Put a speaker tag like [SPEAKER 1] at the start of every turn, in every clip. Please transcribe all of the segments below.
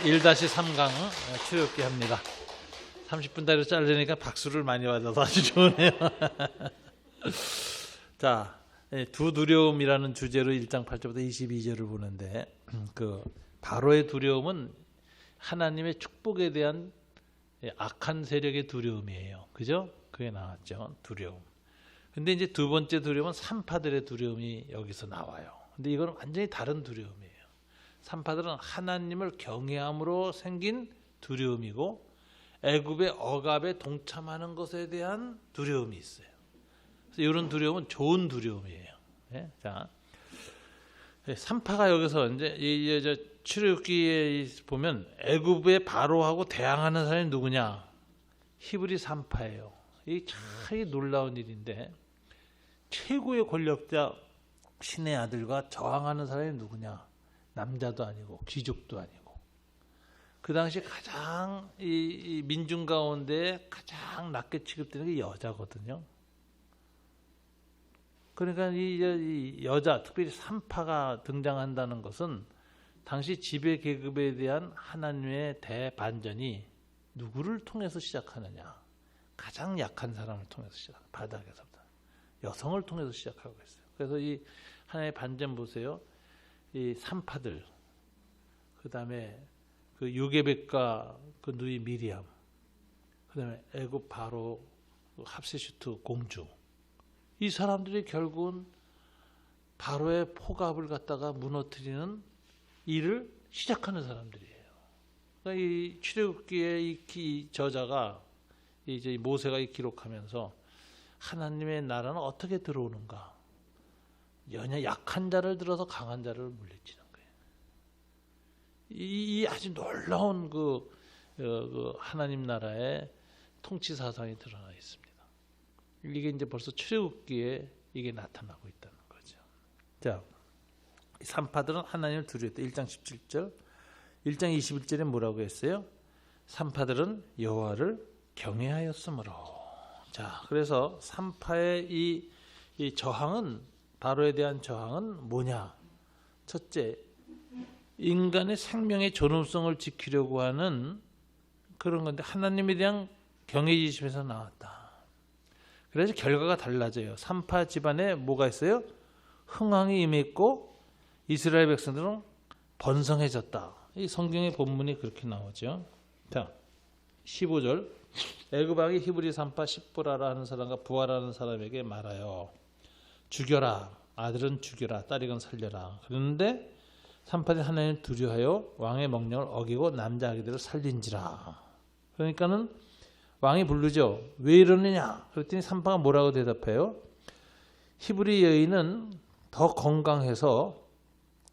[SPEAKER 1] 1-3강 출애굽기 합니다. 30분짜리로 자르니까 박수를 많이 받아서 아주 좋으네요. 자, 두 두려움이라는 주제로 1장 8절부터 22절을 보는데, 그 바로의 두려움은 하나님의 축복에 대한 악한 세력의 두려움이에요. 그죠? 그게 나왔죠. 두려움. 근데 이제 두 번째 두려움은 산파들의 두려움이 여기서 나와요. 근데 이건 완전히 다른 두려움이에요. 산파들은 하나님을 경외함으로 생긴 두려움이고, 애굽의 억압에 동참하는 것에 대한 두려움이 있어요. 그래서 이런 두려움은 좋은 두려움이에요. 예? 자, 산파가 여기서 이제 출애굽기에 보면 애굽의 바로하고 대항하는 사람이 누구냐? 히브리 산파예요. 이 참 놀라운 일인데, 최고의 권력자 신의 아들과 저항하는 사람이 누구냐? 남자도 아니고 귀족도 아니고, 그 당시 가장 이 민중 가운데 가장 낮게 취급되는 게 여자거든요. 그러니까 이 여자, 특별히 산파가 등장한다는 것은 당시 지배 계급에 대한 하나님의 대반전이 누구를 통해서 시작하느냐? 가장 약한 사람을 통해서 바닥에서부터 여성을 통해서 시작하고 있어요. 그래서 이 하나님의 반전 보세요. 이 산파들, 그 다음에 그 요게벳과 그 누이 미리암, 그 다음에 애굽 바로 합세슈트 공주, 이 사람들이 결국은 바로의 포갑을 갖다가 무너뜨리는 일을 시작하는 사람들이에요. 그러니까 이 출애굽기의 이 저자가 이제 모세가 기록하면서 하나님의 나라는 어떻게 들어오는가? 연약 약한 자를 들어서 강한 자를 물리치는 거예요. 이 아주 놀라운 그 하나님 나라의 통치 사상이 드러나 있습니다. 이게 이제 벌써 출애굽기에 이게 나타나고 있다는 거죠. 자, 산파들은 하나님을 두려워했다. 1장 17절, 1장 21절에 뭐라고 했어요? 산파들은 여호와를 경외하였으므로. 자, 그래서 산파의 이 저항은, 바로에 대한 저항은 뭐냐? 첫째, 인간의 생명의 존엄성을 지키려고 하는 그런 건데, 하나님에 대한 경외지심에서 나왔다. 그래서 결과가 달라져요. 산파 집안에 뭐가 있어요? 흥왕이 임했고 이스라엘 백성들은 번성해졌다. 이 성경의 본문이 그렇게 나오죠. 자, 15절, 애굽 왕이 히브리 산파 십보라라 하는 사람과 부하라는 사람에게 말하여 죽여라, 아들은 죽여라, 딸이건 살려라. 그런데 산파들이 하나님을 두려워하여 왕의 명령을 어기고 남자 아기들을 살린지라. 그러니까는 왕이 부르죠. 왜 이러느냐? 그랬더니 산파가 뭐라고 대답해요? 히브리 여인은 더 건강해서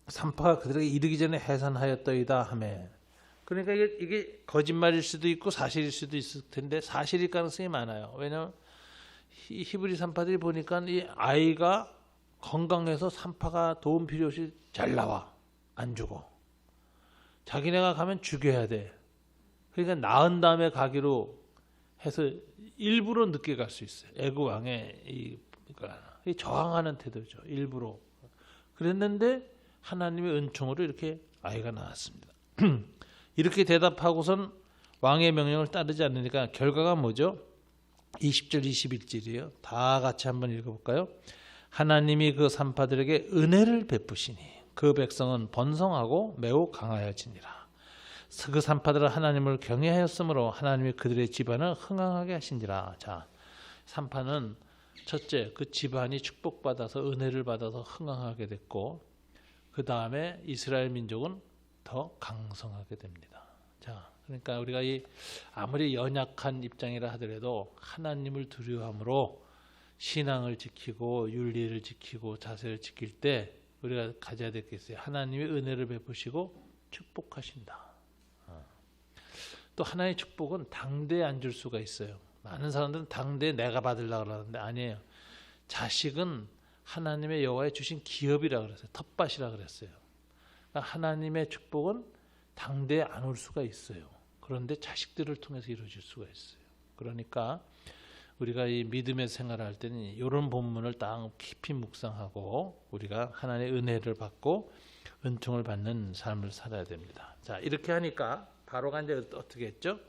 [SPEAKER 1] 산파가 그들에게 이르기 전에 해산하였더이다 하매. 그러니까 이게 거짓말일 수도 있고 사실일 수도 있을 텐데 사실일 가능성이 많아요. 왜냐하면 히브리 산파들이 보니까 이 아이가 건강해서 산파가 도움 필요 없이 잘 나와. 안 죽어. 자기네가 가면 죽여야 돼. 그러니까 낳은 다음에 가기로 해서 일부러 늦게 갈 수 있어요. 애굽 왕의 이 저항하는 태도죠. 일부러. 그랬는데 하나님의 은총으로 이렇게 아이가 나왔습니다. 이렇게 대답하고선 왕의 명령을 따르지 않으니까 결과가 뭐죠? 20절 21절이에요. 다 같이 한번 읽어볼까요? 하나님이 그 산파들에게 은혜를 베푸시니 그 백성은 번성하고 매우 강하여지니라. 그 산파들은 하나님을 경외하였으므로 하나님이 그들의 집안을 흥왕하게 하신지라. 자, 산파는 첫째, 그 집안이 축복받아서 은혜를 받아서 흥왕하게 됐고, 그 다음에 이스라엘 민족은 더 강성하게 됩니다. 자, 그러니까 우리가 아무리 연약한 입장이라 하더라도 하나님을 두려워함으로 신앙을 지키고 윤리를 지키고 자세를 지킬 때 우리가 가져야 될 게 있어요. 하나님의 은혜를 베푸시고 축복하신다. 또 하나의 축복은 당대에 안 줄 수가 있어요. 많은 사람들은 당대에 내가 받으려고 그러는데 아니에요. 자식은 하나님의 여호와에 주신 기업이라 그랬어요. 텃밭이라 그랬어요. 그러니까 하나님의 축복은 당대에 안 올 수가 있어요. 그런데 자식들을 통해서 이루어질 수가 있어요. 그러니까 우리가 이 믿음의 생활을 할 때는 이런 본문을 딱 깊이 묵상하고 우리가 하나님의 은혜를 받고 은총을 받는 삶을 살아야 됩니다. 자, 이렇게 하니까 바로가 이제 어떻게 했죠?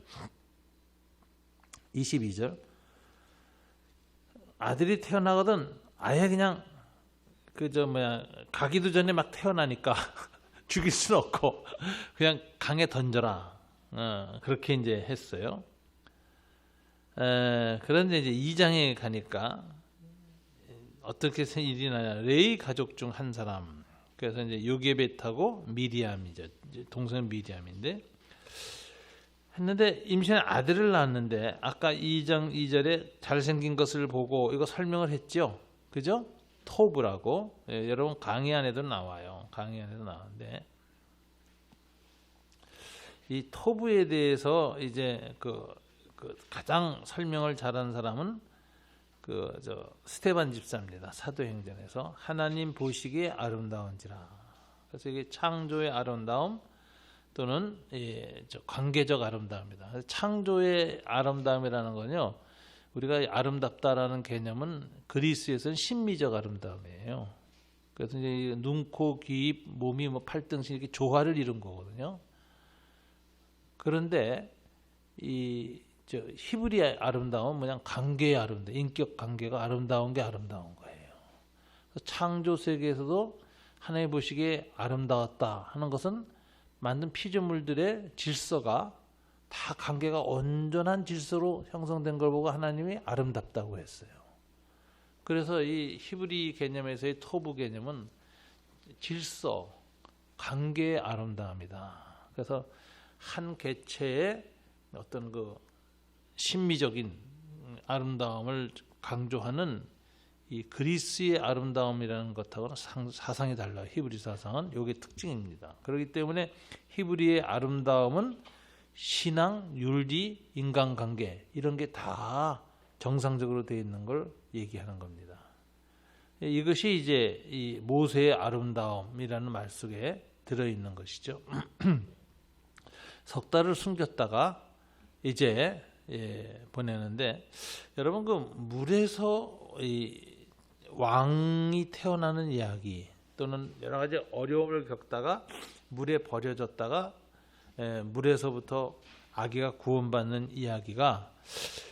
[SPEAKER 1] 22절. 아들이 태어나거든 아예 그냥 가기도 전에 막 태어나니까 죽일 수는 없고 그냥 강에 던져라. 그렇게 이제 했어요. 그런데 이제 2장에 가니까 어떻게 일이 나냐. 레이 가족 중 한 사람. 그래서 이제 요게벳하고 미리암이죠. 동생 미리암인데 했는데 임신한 아들을 낳았는데 아까 2장 2절에 잘생긴 것을 보고 이거 설명을 했죠. 그죠? 토브라고. 여러분 강의 안에도 나와요. 강의 안에도 나오는데 이 토브에 대해서 이제 그 가장 설명을 잘한 사람은 스데반 집사입니다. 사도행전에서 하나님 보시기에 아름다운지라. 그래서 이게 창조의 아름다움 또는 관계적 아름다움이다. 창조의 아름다움이라는 건요, 우리가 아름답다라는 개념은 그리스에서는 심미적 아름다움이에요. 그래서 이제 눈, 코, 귀, 입, 몸이 팔등신 이렇게 조화를 이룬 거거든요. 그런데 히브리의 아름다움은 그냥 관계의 아름다움, 인격 관계가 아름다운 게 아름다운 거예요. 창조 세계에서도 하나님 보시기에 아름다웠다 하는 것은 만든 피조물들의 질서가 다 관계가 온전한 질서로 형성된 걸 보고 하나님이 아름답다고 했어요. 그래서 이 히브리 개념에서의 토부 개념은 질서, 관계의 아름다움이다. 그래서 한 개체의 어떤 심미적인 아름다움을 강조하는 이 그리스의 아름다움이라는 것하고는 사상이 달라요. 히브리 사상은 이게 특징입니다. 그렇기 때문에 히브리의 아름다움은 신앙, 윤리, 인간관계 이런 게 다 정상적으로 되어 있는 걸 얘기하는 겁니다. 이것이 이제 이 모세의 아름다움이라는 말 속에 들어있는 것이죠. 석 달을 숨겼다가 이제 보내는데 여러분 물에서 왕이 태어나는 이야기 또는 여러 가지 어려움을 겪다가 물에 버려졌다가 물에서부터 아기가 구원받는 이야기가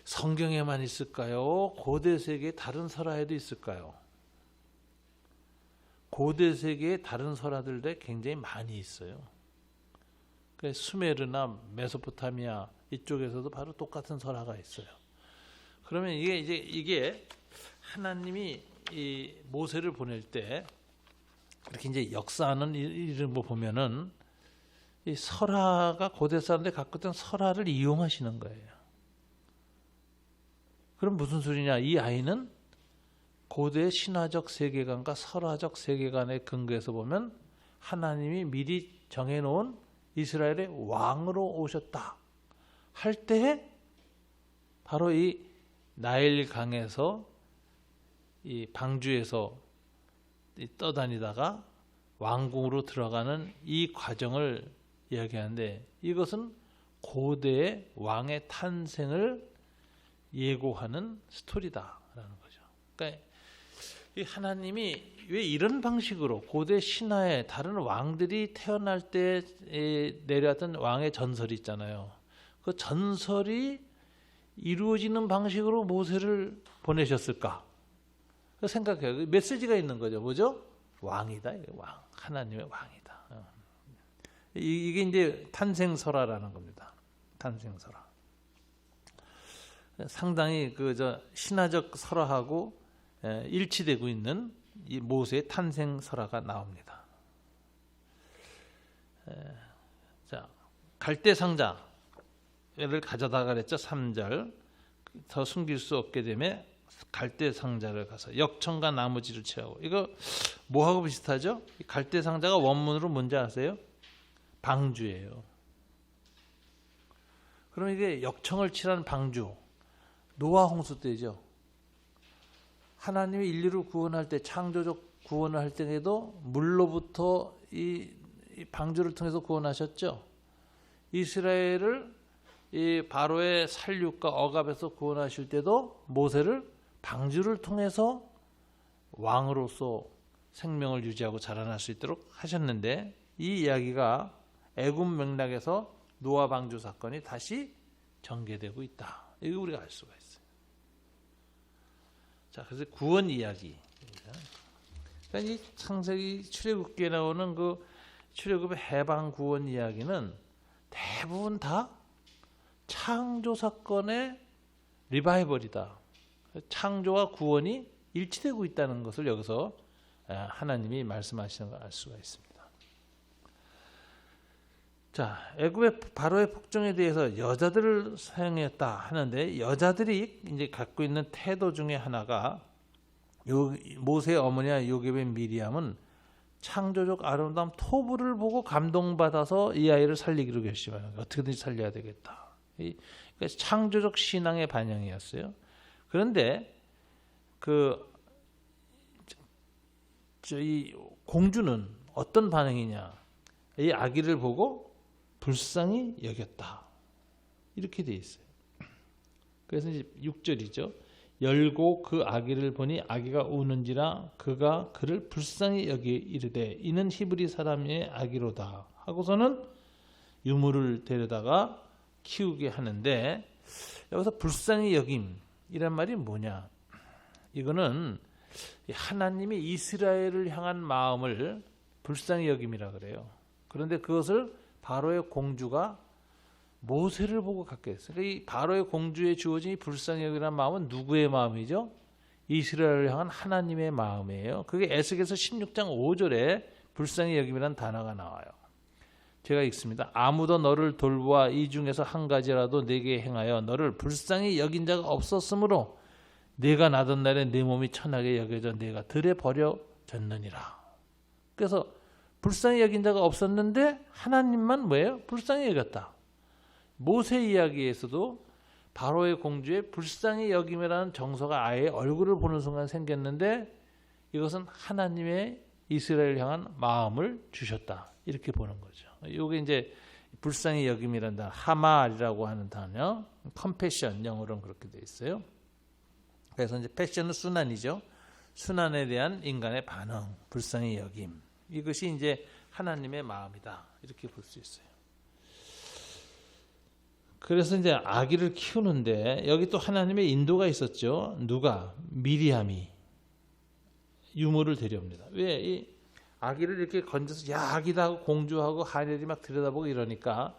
[SPEAKER 1] 성경에만 있을까요? 고대 세계의 다른 설화에도 있을까요? 고대 세계의 다른 설화들도 굉장히 많이 있어요. 수메르나 메소포타미아 이쪽에서도 바로 똑같은 설화가 있어요. 그러면 이게 하나님이 이 모세를 보낼 때 이렇게 이제 역사하는 이런 거 보면은 이 설화가 고대 사람들이 갖고 있던 설화를 이용하시는 거예요. 그럼 무슨 소리냐? 이 아이는 고대 신화적 세계관과 설화적 세계관의 근거에서 보면 하나님이 미리 정해놓은 이스라엘의 왕으로 오셨다 할 때 바로 이 나일 강에서 이 방주에서 떠다니다가 왕궁으로 들어가는 이 과정을 이야기하는데 이것은 고대의 왕의 탄생을 예고하는 스토리다라는 거죠. 그러니까 이 하나님이 왜 이런 방식으로 고대 신화에 다른 왕들이 태어날 때 내려왔던 왕의 전설이 있잖아요. 그 전설이 이루어지는 방식으로 모세를 보내셨을까? 생각해요. 메시지가 있는 거죠. 뭐죠? 왕이다. 왕. 하나님의 왕이다. 이게 이제 탄생설화라는 겁니다. 탄생설화. 상당히 신화적 설화하고 일치되고 있는 이 모세의 탄생설화가 나옵니다. 자, 갈대 상자를 가져다가 그랬죠. 3절. 더 숨길 수 없게 되면 갈대 상자를 가서 역청과 나무지를 채우고 이거 뭐하고 비슷하죠? 갈대 상자가 원문으로 뭔지 아세요? 방주예요. 그럼 이게 역청을 칠한 방주. 노아 홍수 때죠. 하나님이 인류를 구원할 때 창조적 구원을 할 때에도 물로부터 이 방주를 통해서 구원하셨죠. 이스라엘을 이 바로의 살육과 억압에서 구원하실 때도 모세를 방주를 통해서 왕으로서 생명을 유지하고 자라날 수 있도록 하셨는데 이 이야기가 애굽 맥락에서 노아 방주 사건이 다시 전개되고 있다. 이거 우리가 알 수가 있어요. 자, 그래서 구원 이야기. 그러니까 이 창세기 출애굽기에 나오는 그 출애굽의 해방 구원 이야기는 대부분 다 창조 사건의 리바이벌이다. 창조와 구원이 일치되고 있다는 것을 여기서 하나님이 말씀하시는 걸 알 수가 있습니다. 자, 애굽의 바로의 폭정에 대해서 여자들을 사용했다 하는데 여자들이 이제 갖고 있는 태도 중에 하나가 모세의 어머니와 요셉의 미리암은 창조적 아름다운 토부를 보고 감동받아서 이 아이를 살리기로 결심하는 거예요. 어떻게든지 살려야 되겠다. 그러니까 창조적 신앙의 반영이었어요. 그런데 이 공주는 어떤 반응이냐? 이 아기를 보고 불쌍히 여겼다. 이렇게 돼 있어요. 그래서 이제 6절이죠. 열고 그 아기를 보니 아기가 우는지라 그가 그를 불쌍히 여기 이르되 이는 히브리 사람의 아기로다 하고서는 유물을 데려다가 키우게 하는데 여기서 불쌍히 여김이란 말이 뭐냐? 이거는 하나님이 이스라엘을 향한 마음을 불쌍히 여김이라 그래요. 그런데 그것을 바로의 공주가 모세를 보고 갖게 했어요. 그러니까 이 바로의 공주에 주어진 이 불쌍히 여기라는 마음은 누구의 마음이죠? 이스라엘을 향한 하나님의 마음이에요. 그게 에스겔서 16장 5절에 불쌍히 여김이라는 단어가 나와요. 제가 읽습니다. 아무도 너를 돌보아 이 중에서 한 가지라도 내게 행하여 너를 불쌍히 여긴 자가 없었으므로 내가 나던 날에 내 몸이 천하게 여겨져 내가 들에 버려졌느니라. 그래서 불쌍히 여긴 자가 없었는데 하나님만 뭐예요? 불쌍히 여겼다. 모세 이야기에서도 바로의 공주의 불쌍히 여김이라는 정서가 아예 얼굴을 보는 순간 생겼는데 이것은 하나님의 이스라엘을 향한 마음을 주셨다. 이렇게 보는 거죠. 이게 이제 불쌍히 여김이라는 단어, 하말이라고 하는 단어, 컴패션 영어로는 그렇게 돼 있어요. 그래서 이제 패션은 순환이죠. 순환에 대한 인간의 반응, 불쌍히 여김. 이것이 이제 하나님의 마음이다. 이렇게 볼 수 있어요. 그래서 이제 아기를 키우는데 여기 또 하나님의 인도가 있었죠. 누가? 미리암이 유모를 데려옵니다. 왜? 이 아기를 이렇게 건져서 야 아기다 하고 공주하고 하늘이 막 들여다보고 이러니까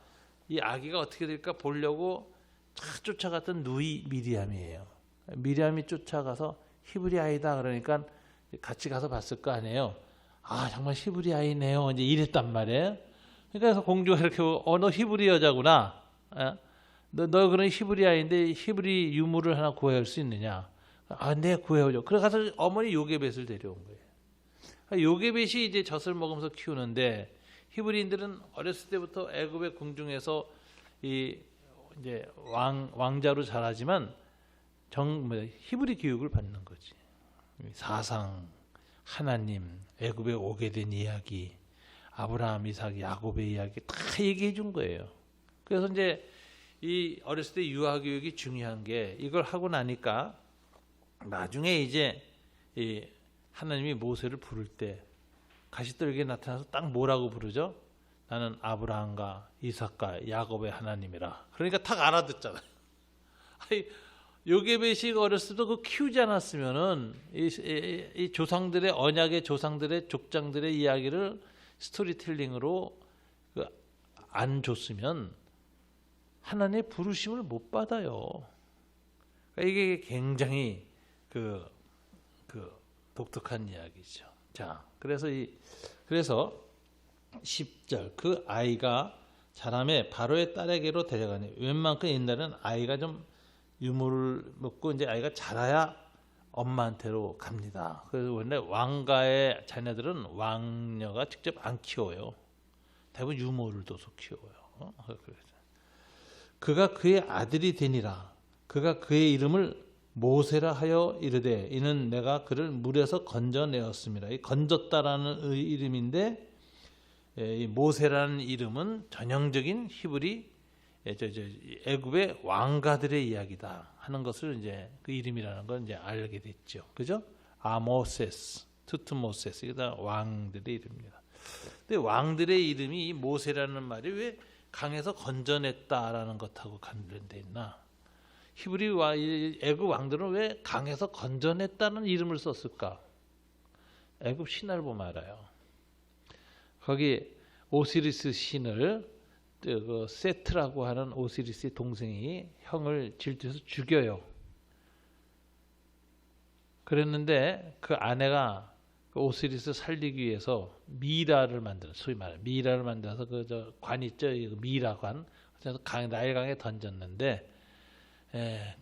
[SPEAKER 1] 이 아기가 어떻게 될까 보려고 쫙 쫓아갔던 누이 미리암이에요. 미리암이 쫓아가서 히브리 아이다 그러니까 같이 가서 봤을 거 아니에요. 아 정말 히브리 아이네요. 이제 이랬단 말이에요. 그러니까 공주가 이렇게 너 히브리 여자구나. 너 그런 히브리 아이인데 히브리 유물을 하나 구해올 수 있느냐? 아, 네 구해오죠. 그래 가서 어머니 요게벳을 데려온 거예요. 요게벳이 이제 젖을 먹으면서 키우는데 히브리인들은 어렸을 때부터 애굽의 궁중에서 이제 왕자로 자라지만 히브리 교육을 받는 거지. 사상, 하나님, 애굽에 오게 된 이야기, 아브라함, 이삭, 야곱의 이야기 다 얘기해 준 거예요. 그래서 이제 이 어렸을 때 유아 교육이 중요한 게 이걸 하고 나니까 나중에 이제 이 하나님이 모세를 부를 때 가시떨기에 나타나서 딱 뭐라고 부르죠? 나는 아브라함과 이삭과 야곱의 하나님이라. 그러니까 딱 알아듣잖아요. 요게벳이 어렸을 때도 그 키우지 않았으면은 이 조상들의 언약의 조상들의 족장들의 이야기를 스토리텔링으로 안 줬으면 하나님의 부르심을 못 받아요. 이게 굉장히 그 독특한 이야기죠. 자, 그래서 10절 그 아이가 자라매 바로의 딸에게로 데려가니 웬만큼 옛날에는 아이가 좀 유물을 먹고 이제 아이가 자라야 엄마한테로 갑니다. 그래서 원래 왕가의 자녀들은 왕녀가 직접 안 키워요. 대부분 유모를 둬서 키워요. 그가 그의 아들이 되니라. 그가 그의 이름을 모세라 하여 이르되 이는 내가 그를 물에서 건져내었습니다. 이 건졌다라는 이름인데 이 모세라는 이름은 전형적인 히브리 애굽의 왕가들의 이야기다 하는 것을 이제 그 이름이라는 걸 이제 알게 됐죠. 그죠? 아모세스 투트모세스. 이게 다 왕들의 이름입니다. 근데 왕들의 이름이 이 모세라는 말이 왜 강에서 건져냈다라는 것하고 관련돼 있나? 히브리 애굽 왕들은 왜 강에서 건져냈다는 이름을 썼을까? 애굽 신화를 보면 알아요. 거기 오시리스 신을 그 세트라고 하는 오시리스의 동생이 형을 질투해서 죽여요. 그랬는데 그 아내가 그 오시리스 살리기 위해서 미라를 만들어, 소위 말해 미라를 만들어서 그 관 있죠, 미라관. 그래서 나일강에 던졌는데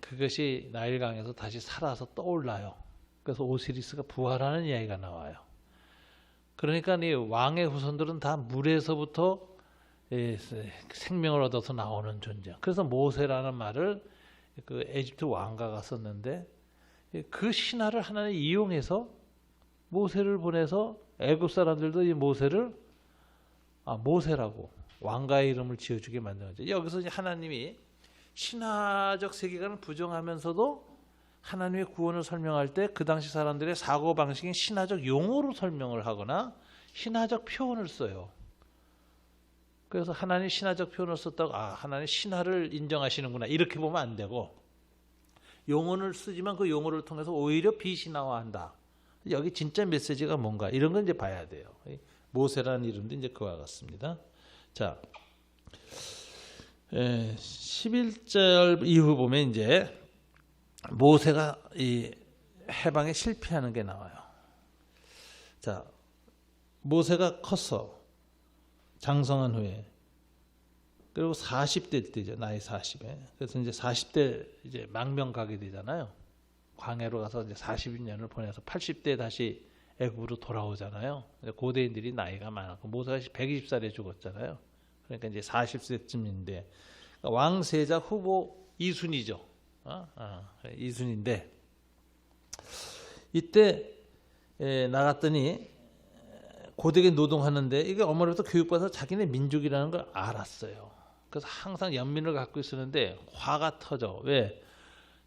[SPEAKER 1] 그것이 나일강에서 다시 살아서 떠올라요. 그래서 오시리스가 부활하는 이야기가 나와요. 그러니까 이 왕의 후손들은 다 물에서부터 생명을 얻어서 나오는 존재. 그래서 모세라는 말을 그 에집트 왕가가 썼는데 그 신화를 하나님 이용해서 모세를 보내서 애굽 사람들도 이 모세를 모세라고 왕가의 이름을 지어주게 만든 거죠. 여기서 이제 하나님이 신화적 세계관을 부정하면서도 하나님의 구원을 설명할 때 그 당시 사람들의 사고방식인 신화적 용어로 설명을 하거나 신화적 표현을 써요. 그래서 하나님 신화적 표현을 썼다고 하나님 신화를 인정하시는구나 이렇게 보면 안 되고, 용어를 쓰지만 그 용어를 통해서 오히려 비신화화한다. 여기 진짜 메시지가 뭔가 이런 건 이제 봐야 돼요. 모세라는 이름도 이제 그와 같습니다. 자, 11절 이후 보면 이제 모세가 이 해방에 실패하는 게 나와요. 자, 모세가 컸어. 장성한 후에. 그리고 40대 때죠. 나이 40에. 그래서 이제 40대 이제 망명 가게 되잖아요. 광야로 가서 이제 40년을 보내서 80대 다시 애굽으로 돌아오잖아요. 고대인들이 나이가 많았고 모세가 120살에 죽었잖아요. 그러니까 이제 40세쯤인데 왕세자 후보 2순위죠. 2순위인데 이때 나갔더니 고되게 노동하는데 이게 어머니부터 교육받아서 자기네 민족이라는 걸 알았어요. 그래서 항상 연민을 갖고 있었는데 화가 터져. 왜?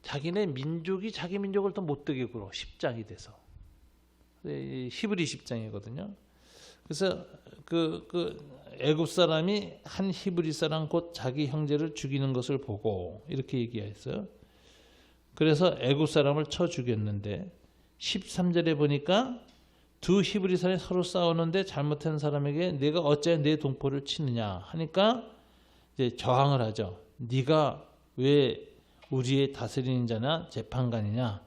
[SPEAKER 1] 자기네 민족이 자기 민족을 또 못되게 굴어. 10장이 돼서. 히브리 10장이거든요. 그래서 그 애굽 사람이 한 히브리 사람 곧 자기 형제를 죽이는 것을 보고 이렇게 얘기했어요. 그래서 애굽 사람을 쳐 죽였는데 13절에 보니까 두 히브리 사람이 서로 싸우는데 잘못한 사람에게 네가 어찌하여 내 동포를 치느냐 하니까 이제 저항을 하죠. 네가 왜 우리의 다스리는 자나 재판관이냐?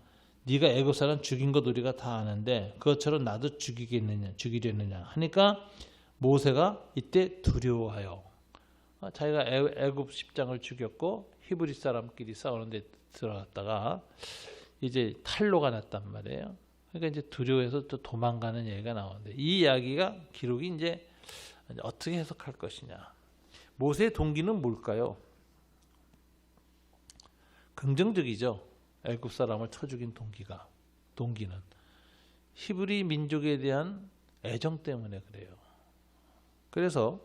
[SPEAKER 1] 네가 애굽 사람 죽인 것 우리가 다 아는데 그것처럼 나도 죽이려느냐 하니까 모세가 이때 두려워하여 자기가 애굽 10장을 죽였고 히브리 사람끼리 싸우는데 들어갔다가 이제 탈로가 났단 말이에요. 그러니까 이제 두려워해서 또 도망가는 얘기가 나오는데 이 이야기가 기록이 이제 어떻게 해석할 것이냐. 모세의 동기는 뭘까요? 긍정적이죠. 애굽 사람을 쳐 죽인 동기는 히브리 민족에 대한 애정 때문에 그래요. 그래서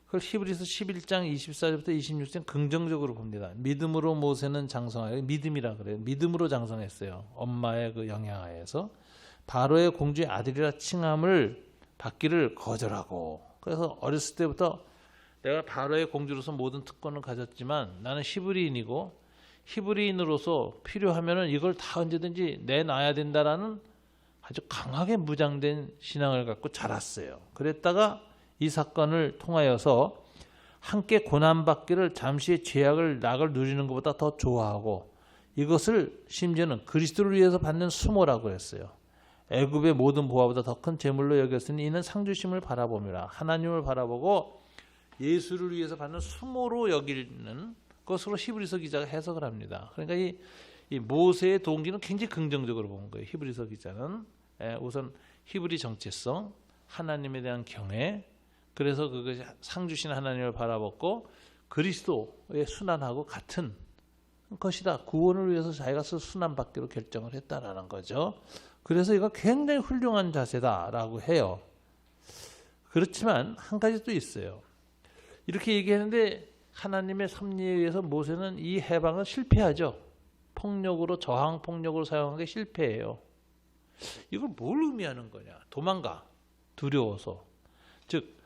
[SPEAKER 1] 그걸 히브리서 11장 24절부터 26절 긍정적으로 봅니다. 믿음으로 모세는 장성하여, 믿음이라 그래요. 믿음으로 장성했어요. 엄마의 그 영향하에서 바로의 공주의 아들이라 칭함을 받기를 거절하고, 그래서 어렸을 때부터 내가 바로의 공주로서 모든 특권을 가졌지만 나는 히브리인이고 히브리인으로서 필요하면은 이걸 다 언제든지 내놔야 된다라는 아주 강하게 무장된 신앙을 갖고 자랐어요. 그랬다가 이 사건을 통하여서 함께 고난받기를 잠시의 낙을 누리는 것보다 더 좋아하고 이것을 심지어는 그리스도를 위해서 받는 수모라고 했어요. 애굽의 모든 보화보다 더 큰 재물로 여겼으니 이는 상주심을 바라보미라. 하나님을 바라보고 예수를 위해서 받는 수모로 여기는 것으로 히브리서 기자가 해석을 합니다. 그러니까 이 모세의 동기는 굉장히 긍정적으로 본 거예요. 히브리서 기자는 우선 히브리 정체성, 하나님에 대한 경외, 그래서 그것이 상주신 하나님을 바라봤고 그리스도의 순환하고 같은 것이다. 구원을 위해서 자기가 순환받기로 결정을 했다라는 거죠. 그래서 이거 굉장히 훌륭한 자세다라고 해요. 그렇지만 한 가지 또 있어요. 이렇게 얘기하는데 하나님의 섭리에 의해서 모세는 이 해방을 실패하죠. 폭력으로 저항 폭력으로 사용한 게 실패해요. 이걸 뭘 의미하는 거냐? 도망가. 두려워서. 즉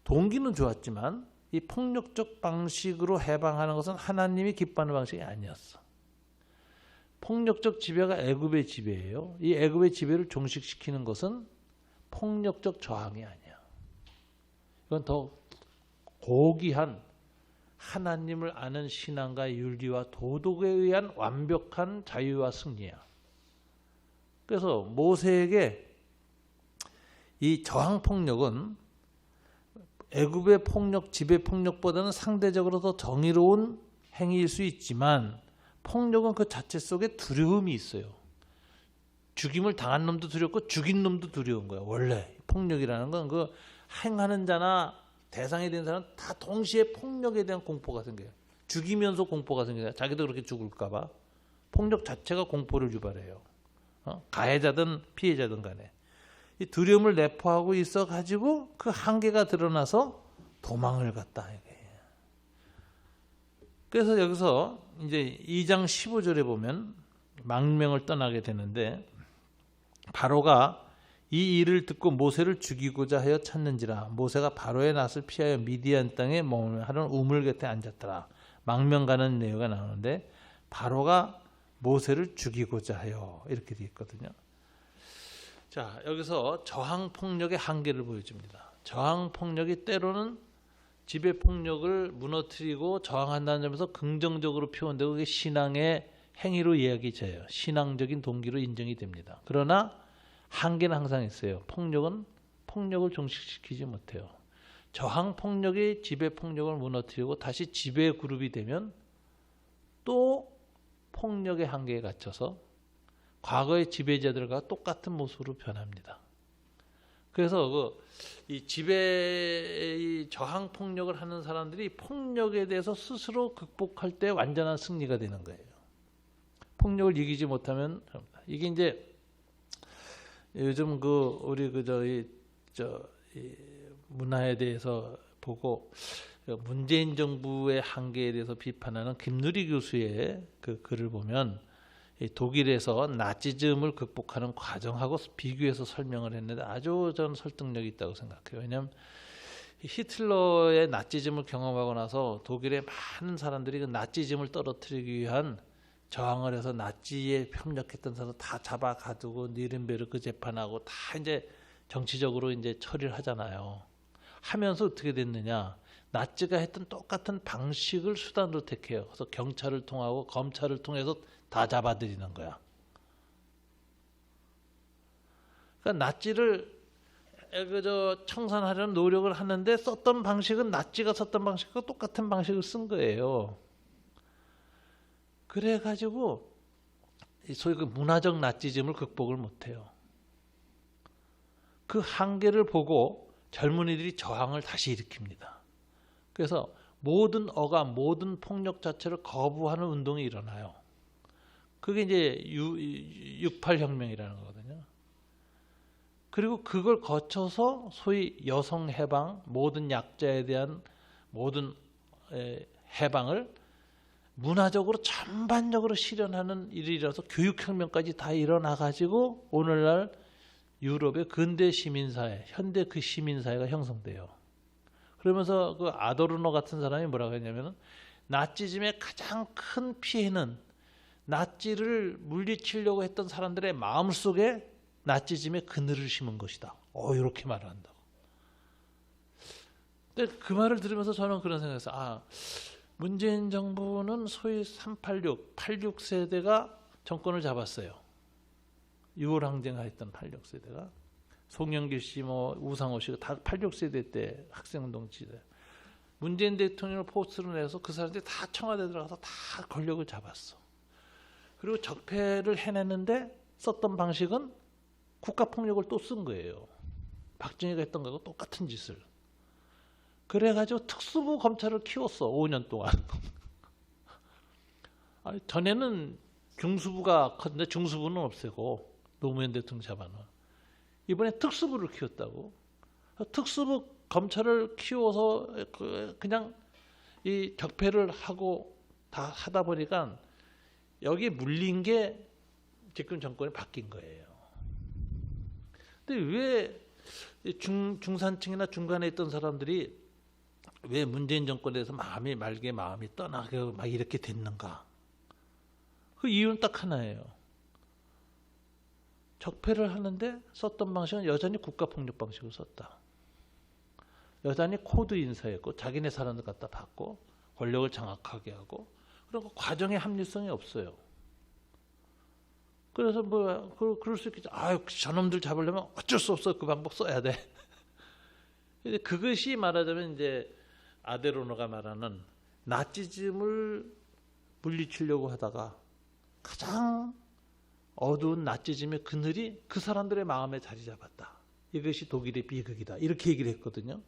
[SPEAKER 1] 동기는 좋았지만 이 폭력적 방식으로 해방하는 것은 하나님이 기뻐하는 방식이 아니었어. 폭력적 지배가 애굽의 지배예요. 이 애굽의 지배를 종식시키는 것은 폭력적 저항이 아니야. 이건 더 고귀한 하나님을 아는 신앙과 윤리와 도덕에 의한 완벽한 자유와 승리야. 그래서 모세에게 이 저항 폭력은 애굽의 폭력, 지배 폭력보다는 상대적으로 더 정의로운 행위일 수 있지만 폭력은 그 자체 속에 두려움이 있어요. 죽임을 당한 놈도 두렵고 죽인 놈도 두려운 거야. 원래 폭력이라는 건 그 행하는 자나 대상이 된 사람은 다 동시에 폭력에 대한 공포가 생겨요. 죽이면서 공포가 생겨요. 자기도 그렇게 죽을까 봐. 폭력 자체가 공포를 유발해요. 가해자든 피해자든 간에. 이 두려움을 내포하고 있어 가지고 그 한계가 드러나서 도망을 갔다. 그래서 여기서 이제 2장 15절에 보면 망명을 떠나게 되는데 바로가 이 일을 듣고 모세를 죽이고자 하여 찾는지라 모세가 바로의 낯을 피하여 미디안 땅에 머물며 하는 우물 곁에 앉았더라. 망명 가는 내용이 나오는데 바로가 모세를 죽이고자 하여 이렇게 되어 있거든요. 자, 여기서 저항 폭력의 한계를 보여줍니다. 저항 폭력이 때로는 지배 폭력을 무너뜨리고 저항한다는 점에서 긍정적으로 표현되고 그게 신앙의 행위로 이야기져요. 신앙적인 동기로 인정이 됩니다. 그러나 한계는 항상 있어요. 폭력은 폭력을 종식시키지 못해요. 저항 폭력이 지배 폭력을 무너뜨리고 다시 지배 그룹이 되면 또 폭력의 한계에 갇혀서 과거의 지배자들과 똑같은 모습으로 변합니다. 그래서 이 지배 저항 폭력을 하는 사람들이 폭력에 대해서 스스로 극복할 때 완전한 승리가 되는 거예요. 폭력을 이기지 못하면 이게 이제 요즘 우리 이 문화에 대해서 보고 문재인 정부의 한계에 대해서 비판하는 김누리 교수의 그 글을 보면 독일에서 나치즘을 극복하는 과정하고 비교해서 설명을 했는데 아주 저는 설득력이 있다고 생각해요. 왜냐하면 히틀러의 나치즘을 경험하고 나서 독일의 많은 사람들이 그 나치즘을 떨어뜨리기 위한 저항을 해서 나치에 협력했던 사람 다 잡아가두고 니른베르크 재판하고 다 이제 정치적으로 이제 처리를 하잖아요. 하면서 어떻게 됐느냐? 나치가 했던 똑같은 방식을 수단으로 택해요. 그래서 경찰을 통하고 검찰을 통해서 다 잡아들이는 거야. 그러니까 나치를 청산하려는 노력을 하는데 썼던 방식은 나치가 썼던 방식과 똑같은 방식을 쓴 거예요. 그래가지고 소위 그 문화적 나치즘을 극복을 못해요. 그 한계를 보고 젊은이들이 저항을 다시 일으킵니다. 그래서 모든 억압, 모든 폭력 자체를 거부하는 운동이 일어나요. 그게 이제 68 혁명이라는 거거든요. 그리고 그걸 거쳐서 소위 여성 해방, 모든 약자에 대한 모든 해방을 문화적으로 전반적으로 실현하는 일이라서 교육혁명까지 다 일어나가지고 오늘날 유럽의 근대 시민사회, 현대 그 시민사회가 형성돼요. 그러면서 그 아도르노 같은 사람이 뭐라고 했냐면 나치즘의 가장 큰 피해는 나치를 물리치려고 했던 사람들의 마음속에 나치즘의 그늘을 심은 것이다. 이렇게 말을 한다고. 근데 그 말을 들으면서 저는 그런 생각했어요. 문재인 정부는 소위 386, 86세대가 정권을 잡았어요. 6월 항쟁했던 86세대가 송영길 씨, 우상호 씨가 다 86세대 때 학생운동 지대. 문재인 대통령을 포스트로 내서 그 사람들이 다 청와대 들어가서 다 권력을 잡았어. 그리고 적폐를 해냈는데 썼던 방식은 국가폭력을 또 쓴 거예요. 박정희가 했던 거하고 똑같은 짓을. 그래가지고 특수부 검찰을 키웠어. 5년 동안. 전에는 중수부가 컸는데 중수부는 없애고 노무현 대통령 잡아놓은. 이번에 특수부를 키웠다고. 특수부 검찰을 키워서 그냥 이 적폐를 하고 다 하다 보니까 여기에 물린 게 지금 정권이 바뀐 거예요. 근데 왜 중산층이나 중간에 있던 사람들이 왜 문재인 정권에 대해서 마음이 떠나고 막 이렇게 됐는가? 그 이유는 딱 하나예요. 적폐를 하는데 썼던 방식은 여전히 국가폭력 방식으로 썼다. 여전히 코드 인사했고 자기네 사람들 갖다 받고 권력을 장악하게 하고 그리고 과정의 합리성이 없어요. 그래서 그럴 수 있겠죠. 아유, 저놈들 잡으려면 어쩔 수 없어. 그 방법 써야 돼. 근데 그것이 말하자면 이제 아데로너가 말하는 나치즘을 물리치려고 하다가 가장 어두운 나치즘의 그늘이 그 사람들의 마음에 자리 잡았다. 이것이 독일의 비극이다. 이렇게 얘기를 했거든요.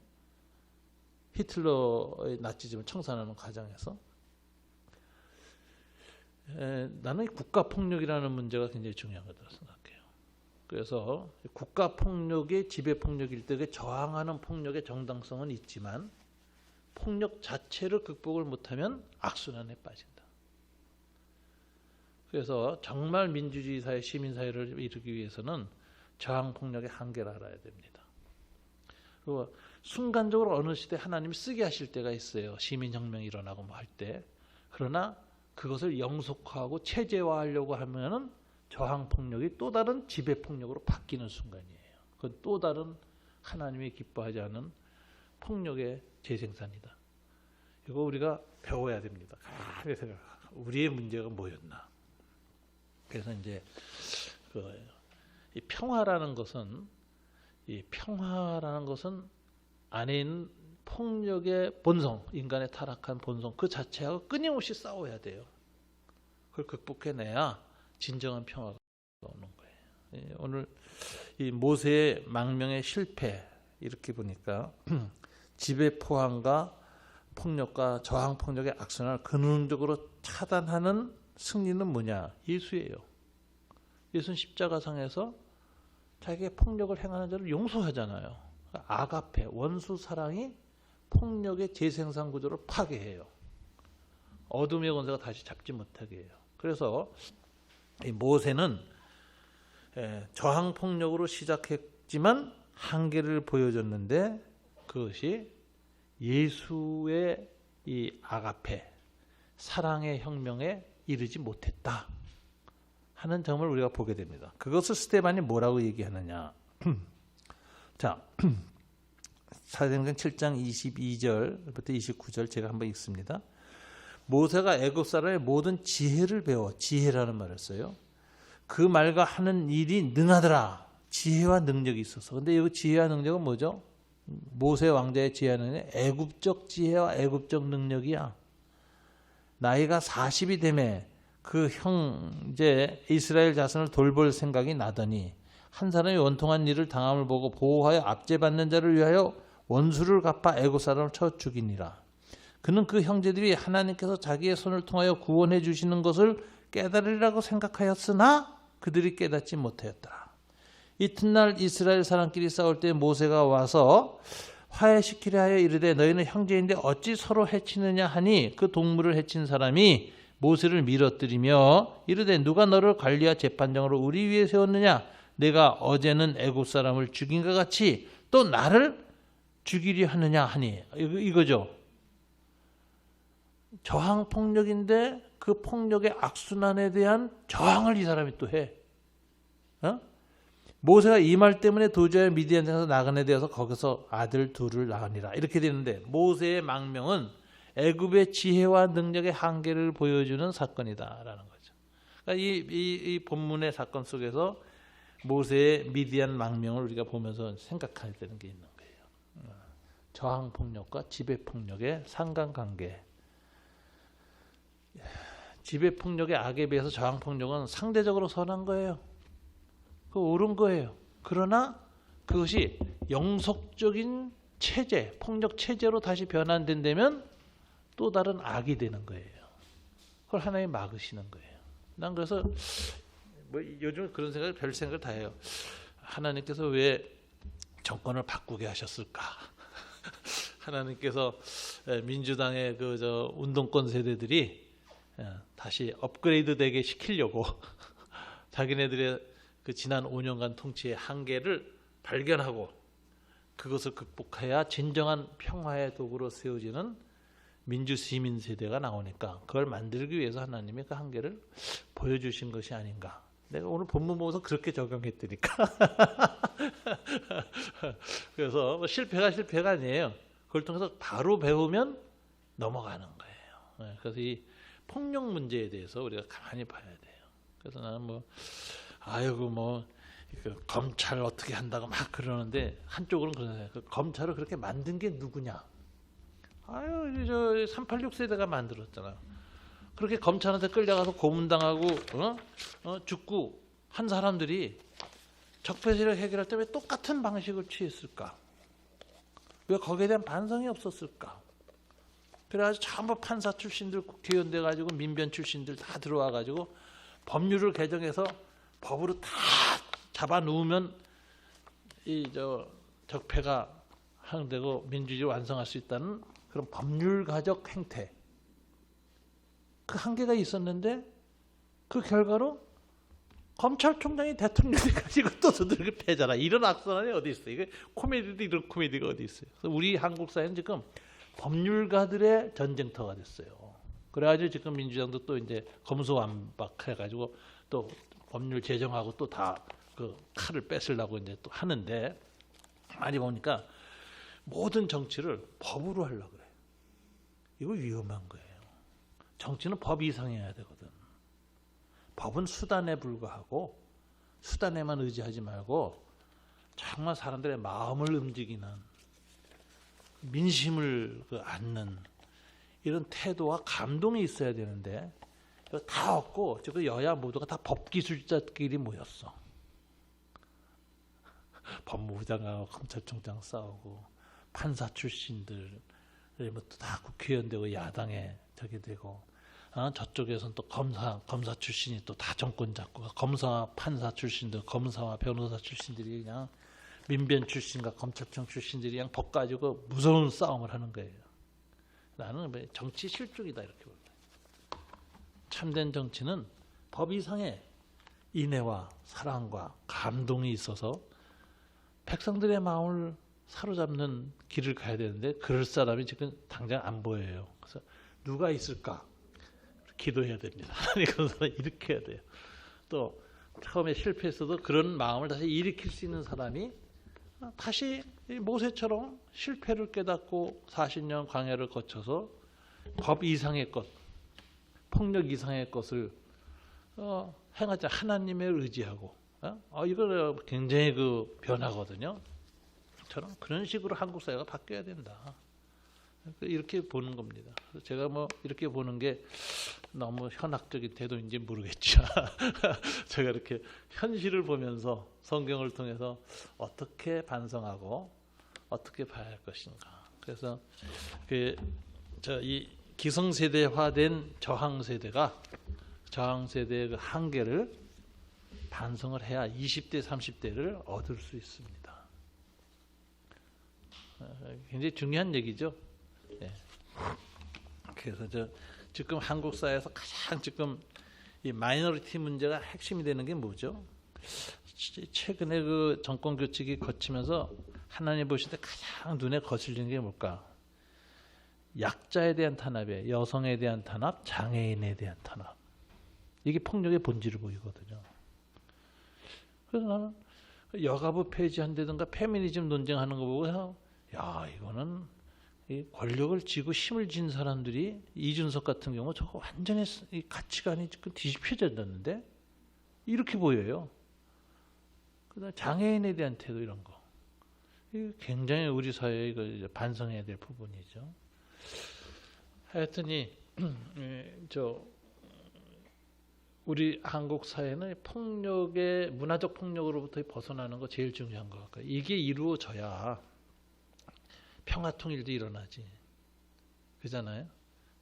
[SPEAKER 1] 히틀러의 나치즘을 청산하는 과정에서. 나는 국가폭력이라는 문제가 굉장히 중요한 거라고 생각해요. 그래서 국가폭력의 지배폭력일 때 저항하는 폭력의 정당성은 있지만 폭력 자체를 극복을 못하면 악순환에 빠진다. 그래서 정말 민주주의 사회, 시민사회를 이루기 위해서는 저항폭력의 한계를 알아야 됩니다. 그리고 순간적으로 어느 시대 하나님이 쓰게 하실 때가 있어요. 시민혁명이 일어나고 뭐 할 때. 그러나 그것을 영속화하고 체제화하려고 하면은 저항폭력이 또 다른 지배폭력으로 바뀌는 순간이에요. 그건 또 다른 하나님이 기뻐하지 않은 폭력의 재생산이다. 이거 우리가 배워야 됩니다. 그래서 우리의 문제가 뭐였나. 그래서 이제 이 평화라는 것은 안에 있는 폭력의 본성, 인간의 타락한 본성 그 자체하고 끊임없이 싸워야 돼요. 그걸 극복해내야 진정한 평화가 오는 거예요. 오늘 이 모세의 망명의 실패 이렇게 보니까 지배포항과 폭력과 저항폭력의 악순환을 근원적으로 차단하는 승리는 뭐냐? 예수예요. 예수는 십자가상에서 자기의 폭력을 행하는 자를 용서하잖아요. 아가페, 원수 사랑이 폭력의 재생산 구조를 파괴해요. 어둠의 권세가 다시 잡지 못하게 해요. 그래서 이 모세는 저항폭력으로 시작했지만 한계를 보여줬는데 그것이 예수의 이 아가페, 사랑의 혁명에 이르지 못했다 하는 점을 우리가 보게 됩니다. 그것을 스데반이 뭐라고 얘기하느냐. 자, 사도행전 7장 22절부터 29절 제가 한번 읽습니다. 모세가 애굽 사람의 모든 지혜를 배워 지혜라는 말을 써요. 그 말과 하는 일이 능하더라. 지혜와 능력이 있어서. 근데 이 지혜와 능력은 뭐죠? 모세 왕자의 지혜와 능력은 애굽적 지혜와 애굽적 능력이야. 나이가 40이 되매 그 형제 이스라엘 자손을 돌볼 생각이 나더니 한 사람이 원통한 일을 당함을 보고 보호하여 압제받는 자를 위하여 원수를 갚아 애굽 사람을 쳐 죽이니라. 그는 그 형제들이 하나님께서 자기의 손을 통하여 구원해 주시는 것을 깨달으리라고 생각하였으나 그들이 깨닫지 못하였더라. 이튿날 이스라엘 사람끼리 싸울 때 모세가 와서 화해시키려 하여 이르되 너희는 형제인데 어찌 서로 해치느냐 하니 그 동물을 해친 사람이 모세를 밀어뜨리며 이르되 누가 너를 관리와 재판장으로 우리 위에 세웠느냐? 내가 어제는 애굽 사람을 죽인 것 같이 또 나를 죽이려 하느냐 하니. 이거죠. 저항폭력인데 그 폭력의 악순환에 대한 저항을 이 사람이 또 해. 모세가 이 말 때문에 도저히 미디안 땅에서 나그네 되어서 거기서 아들 둘을 낳으니라. 이렇게 되는데 모세의 망명은 애굽의 지혜와 능력의 한계를 보여주는 사건이다라는 거죠. 그러니까 이 본문의 사건 속에서 모세의 미디안 망명을 우리가 보면서 생각해야 되는 게 있는 거예요. 저항폭력과 지배폭력의 상관관계. 지배폭력의 악에 비해서 저항폭력은 상대적으로 선한 거예요. 그 옳은 거예요. 그러나 그것이 영속적인 체제, 폭력 체제로 다시 변환된다면 또 다른 악이 되는 거예요. 그걸 하나님 막으시는 거예요. 난 그래서 요즘 그런 생각을 별 생각을 다 해요. 하나님께서 왜 정권을 바꾸게 하셨을까? 하나님께서 민주당의 운동권 세대들이 다시 업그레이드 되게 시키려고 자기네들의 그 지난 5년간 통치의 한계를 발견하고 그것을 극복해야 진정한 평화의 도구로 세워지는 민주 시민 세대가 나오니까 그걸 만들기 위해서 하나님이 그 한계를 보여주신 것이 아닌가. 내가 오늘 본문 보면서 그렇게 적용했더니까. 그래서 뭐 실패가 아니에요. 그걸 통해서 바로 배우면 넘어가는 거예요. 그래서 이 폭력 문제에 대해서 우리가 가만히 봐야 돼요. 그래서 나는 그 검찰 어떻게 한다고 막 그러는데 한쪽으로는 그러잖아요. 그 검찰을 그렇게 만든 게 누구냐? 저 386 세대가 만들었잖아요. 그렇게 검찰한테 끌려가서 고문당하고 죽고 한 사람들이 적폐 세력 해결할 때 왜 똑같은 방식을 취했을까? 왜 거기에 대한 반성이 없었을까? 그래가지고 전부 판사 출신들 국회의원 돼가지고 민변 출신들 다 들어와가지고 법률을 개정해서 법으로 다 잡아 놓으면 적폐가 항되고 민주주의 완성할 수 있다는 그런 법률가적 행태, 그 한계가 있었는데 그 결과로 검찰총장이 대통령이 가지고 또 저들을 패잖아. 이런 악순환이 어디 있어? 이게 코미디도 이런 코미디가 어디 있어요? 그래서 우리 한국 사회는 지금 법률가들의 전쟁터가 됐어요. 그래가지고 지금 민주당도 또 이제 검소완박해가지고 또 법률 제정하고 또 다 그 칼을 뺏으려고 이제 또 하는데, 많이 보니까 모든 정치를 법으로 하려고 그래. 이거 위험한 거예요. 정치는 법 이상해야 되거든. 법은 수단에 불과하고 수단에만 의지하지 말고 정말 사람들의 마음을 움직이는, 민심을 안는 이런 태도와 감동이 있어야 되는데 이거 다 없고 지금 여야 모두가 다 법기술자끼리 모였어. 법무부장하고 검찰총장 싸우고 판사 출신들 다 국회의원 되고 야당에 저게 되고 저쪽에서는 또 검사 출신이 또 다 정권 잡고, 검사 판사 출신들, 검사와 변호사 출신들이 그냥 민변 출신과 검찰청 출신들이 그냥 법 가지고 무서운 싸움을 하는 거예요. 나는 정치 실종이다 이렇게 봅니다. 참된 정치는 법 이상의 인애와 사랑과 감동이 있어서 백성들의 마음을 사로잡는 길을 가야 되는데 그럴 사람이 지금 당장 안 보여요. 그래서 누가 있을까? 기도해야 됩니다. 그런 사람 일으켜야 돼요. 또 처음에 실패했어도 그런 마음을 다시 일으킬 수 있는 사람이 다시 모세처럼 실패를 깨닫고 40년 광야를 거쳐서 법 이상의 것, 폭력 이상의 것을 행하자. 하나님을 의지하고 이거 굉장히 그 변화거든요. 저는 그런 식으로 한국 사회가 바뀌어야 된다. 이렇게 보는 겁니다. 그래서 제가 이렇게 보는 게 너무 현학적인 태도인지 모르겠죠. 제가 이렇게 현실을 보면서 성경을 통해서 어떻게 반성하고 어떻게 봐야 할 것인가. 그래서 이 기성세대화된 저항세대가 저항세대의 그 한계를 반성을 해야 20대, 30대를 얻을 수 있습니다. 굉장히 중요한 얘기죠. 네. 그래서 지금 한국 사회에서 가장 지금 이 마이너리티 문제가 핵심이 되는 게 뭐죠? 최근에 그 정권 교체기 거치면서 하나님 보실 때 가장 눈에 거슬리는 게 뭘까? 약자에 대한 탄압이에요. 여성에 대한 탄압, 장애인에 대한 탄압. 이게 폭력의 본질을 보이거든요. 그래서 나는 여가부 폐지한다든가 페미니즘 논쟁하는 거 보고 이거는 이 권력을 쥐고 힘을 쥔 사람들이, 이준석 같은 경우 저거 완전히 이 가치관이 지금 뒤집혀졌는데 이렇게 보여요. 그다음 장애인에 대한 태도 이런 거, 이게 굉장히 우리 사회에 반성해야 될 부분이죠. 하여튼이 우리 한국 사회는 폭력의 문화적 폭력으로부터 벗어나는 거 제일 중요한 것 같아요. 이게 이루어져야 평화 통일도 일어나지. 그잖아요.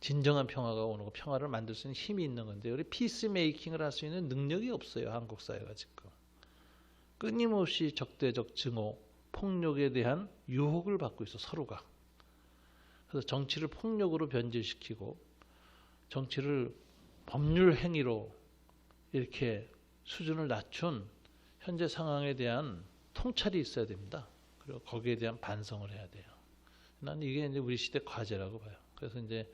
[SPEAKER 1] 진정한 평화가 오는 거, 평화를 만들 수 있는 힘이 있는 건데 우리 피스메이킹을 할 수 있는 능력이 없어요. 한국 사회가 지금. 끊임없이 적대적 증오, 폭력에 대한 유혹을 받고 있어, 서로가. 그래서 정치를 폭력으로 변질시키고 정치를 법률 행위로 이렇게 수준을 낮춘 현재 상황에 대한 통찰이 있어야 됩니다. 그리고 거기에 대한 반성을 해야 돼요. 난 이게 이제 우리 시대 과제라고 봐요. 그래서 이제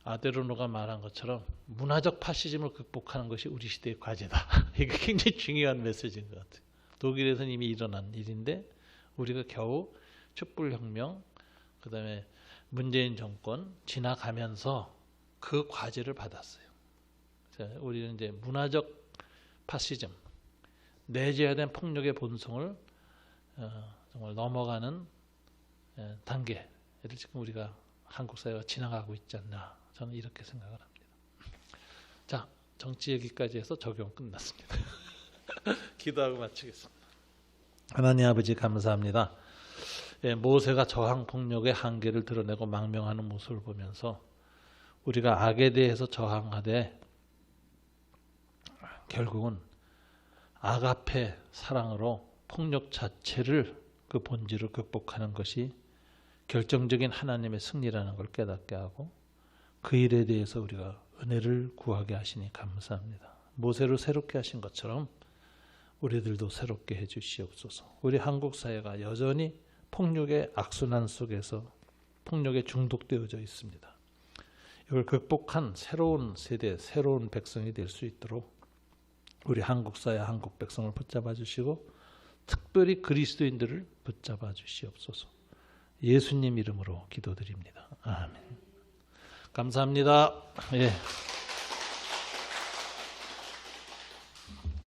[SPEAKER 1] 아데르노가 말한 것처럼 문화적 파시즘을 극복하는 것이 우리 시대의 과제다. 이게 굉장히 중요한 메시지인 것 같아요. 독일에서는 이미 일어난 일인데 우리가 겨우 촛불혁명, 그다음에 문재인 정권 지나가면서 그 과제를 받았어요. 우리는 이제 문화적 파시즘, 내재화된 폭력의 본성을 정말 넘어가는 단계를 지금 우리가 한국 사회가 지나가고 있지 않나, 저는 이렇게 생각을 합니다. 자, 정치 얘기까지 해서 적용 끝났습니다. 기도하고 마치겠습니다. 하나님 아버지 감사합니다. 모세가 저항 폭력의 한계를 드러내고 망명하는 모습을 보면서 우리가 악에 대해서 저항하되 결국은 아가페 사랑으로 폭력 자체를 그 본질을 극복하는 것이 결정적인 하나님의 승리라는 걸 깨닫게 하고 그 일에 대해서 우리가 은혜를 구하게 하시니 감사합니다. 모세를 새롭게 하신 것처럼 우리들도 새롭게 해주시옵소서. 우리 한국 사회가 여전히 폭력의 악순환 속에서 폭력에 중독되어져 있습니다. 이걸 극복한 새로운 세대, 새로운 백성이 될 수 있도록 우리 한국 사회, 한국 백성을 붙잡아 주시고 특별히 그리스도인들을 붙잡아 주시옵소서. 예수님 이름으로 기도드립니다. 아멘. 감사합니다. 예.